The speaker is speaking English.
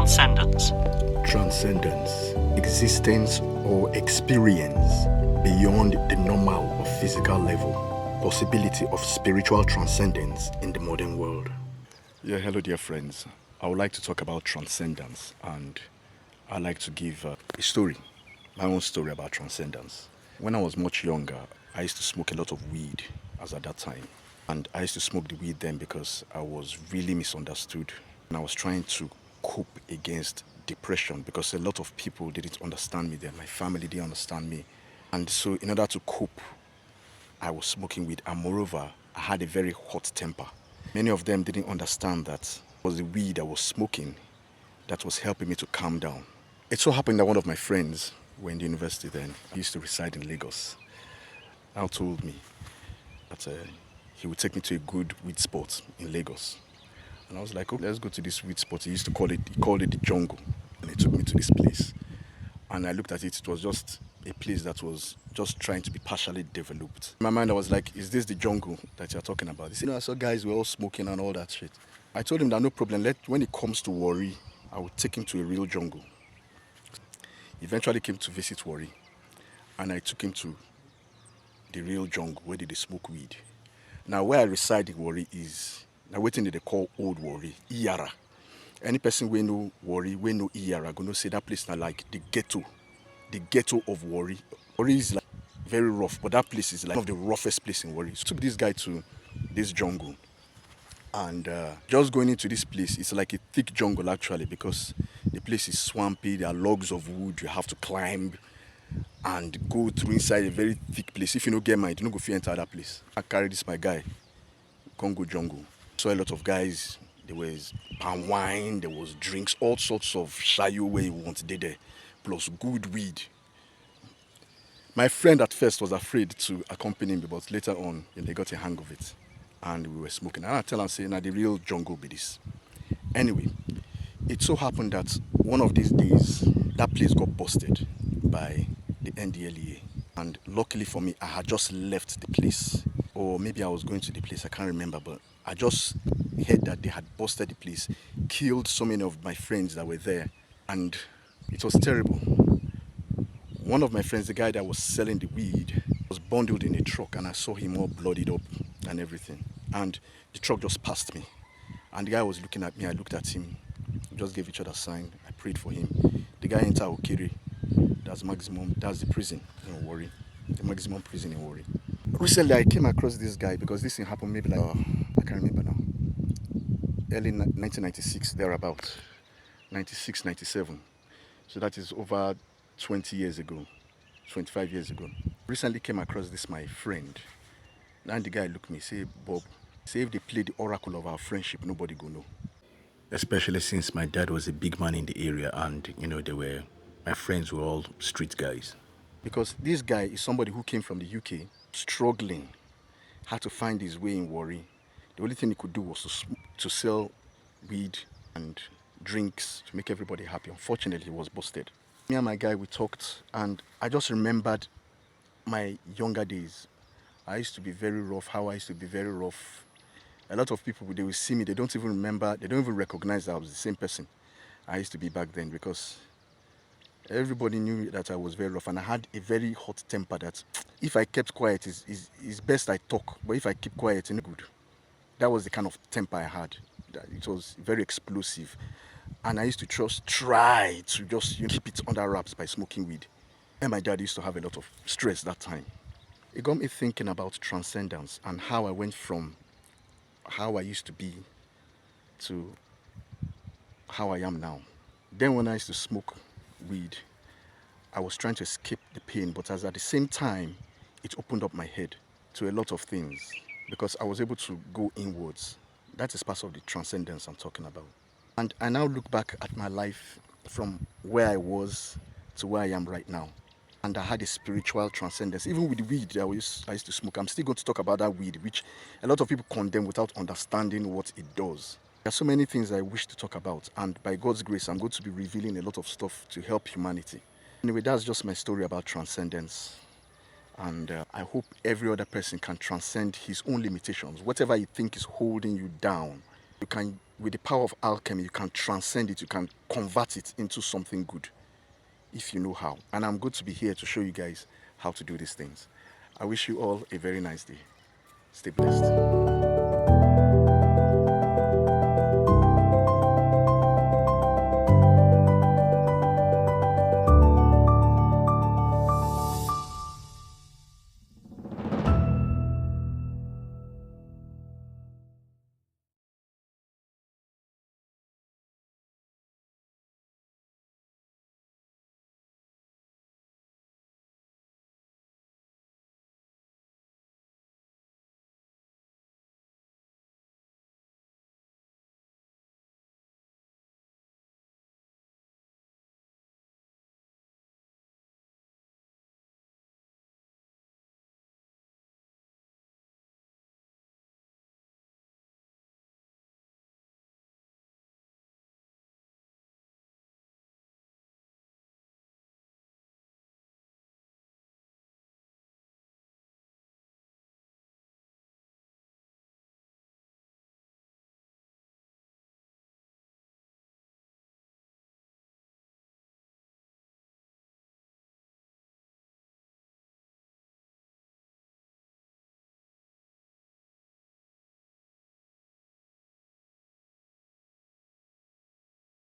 Transcendence. Transcendence, existence or experience beyond the normal or physical level, possibility of spiritual transcendence in the modern world. Yeah, hello dear friends. I would like to talk about transcendence, and I'd like to give a story, my own story about transcendence. When I was much younger, I used to smoke a lot of weed as at that time. And I used to smoke the weed then because I was really misunderstood. And I was trying to cope against depression because a lot of people didn't understand me then. My family didn't understand me. And so in order to cope, I was smoking weed. And moreover, I had a very hot temper. Many of them didn't understand that it was the weed I was smoking that was helping me to calm down. It so happened that one of my friends were in the university then. He used to reside in Lagos. Now told me that he would take me to a good weed spot in Lagos. And I was like, oh, let's go to this weed spot. He called it the jungle. And he took me to this place. And I looked at it, it was just a place that was just trying to be partially developed. In my mind, I was like, is this the jungle that you're talking about? He said, no, I saw guys were all smoking and all that shit. I told him that no problem, when it comes to Warri, I would take him to a real jungle. He eventually came to visit Warri. And I took him to the real jungle where they smoke weed. Now, where I reside in Warri is now waiting that they call Old Warri, Iyara. Any person we know Warri, we know Iyara, gonna say that place now like the ghetto of Warri. Warri is like very rough, but that place is like one of the roughest places in Warri. So I took this guy to this jungle, and just going into this place, it's like a thick jungle actually because the place is swampy. There are logs of wood you have to climb and go through inside a very thick place. If you don't get mind, you don't go enter that place. I carried this my guy, Congo jungle. Saw a lot of guys. There was palm wine, there was drinks, all sorts of shayo where you want there, plus good weed. My friend at first was afraid to accompany me, but later on, they got a hang of it, and we were smoking. And I tell him, say, now the real jungle be this. Anyway, it so happened that one of these days, that place got busted by the NDLEA. And luckily for me, I had just left the place. Or maybe I was going to the place, I can't remember. But I just heard that they had busted the place, killed so many of my friends that were there. And it was terrible. One of my friends, the guy that was selling the weed, was bundled in a truck. And I saw him all bloodied up and everything. And the truck just passed me. And the guy was looking at me, I looked at him. We just gave each other a sign. I prayed for him. The guy entered Okere. That's the prison in Warri. The maximum prison in Warri. Recently, I came across this guy because this thing happened maybe like, I can't remember now. Early 1996, thereabout. 96, 97. So that is over 20 years ago, 25 years ago. Recently came across this, my friend. And the guy looked at me, say, Bob, say if they play the oracle of our friendship, nobody go know. Especially since my dad was a big man in the area and, my friends were all street guys. Because this guy is somebody who came from the UK, struggling, had to find his way in Warri. The only thing he could do was to sell weed and drinks to make everybody happy. Unfortunately, he was busted. Me and my guy, we talked, and I just remembered my younger days. I used to be very rough, how I used to be very rough. A lot of people, they will see me, they don't even remember, they don't even recognize that I was the same person I used to be back then because everybody knew that I was very rough and I had a very hot temper that if I kept quiet, it's best I talk, but if I keep quiet, it's not good. That was the kind of temper I had. It was very explosive. And I used to just try to just keep it under wraps by smoking weed. And my dad used to have a lot of stress that time. It got me thinking about transcendence and how I went from how I used to be to how I am now. Then when I used to smoke weed, I was trying to escape the pain, but at the same time, it opened up my head to a lot of things because I was able to go inwards. That is part of the transcendence I'm talking about. And I now look back at my life from where I was to where I am right now. And I had a spiritual transcendence. Even with the weed I used to smoke, I'm still going to talk about that weed, which a lot of people condemn without understanding what it does. There are so many things I wish to talk about, and by God's grace, I'm going to be revealing a lot of stuff to help humanity. Anyway, that's just my story about transcendence. And I hope every other person can transcend his own limitations. Whatever you think is holding you down, you can with the power of alchemy, you can transcend it, you can convert it into something good if you know how. And I'm good to be here to show you guys how to do these things. I wish you all a very nice day. Stay blessed.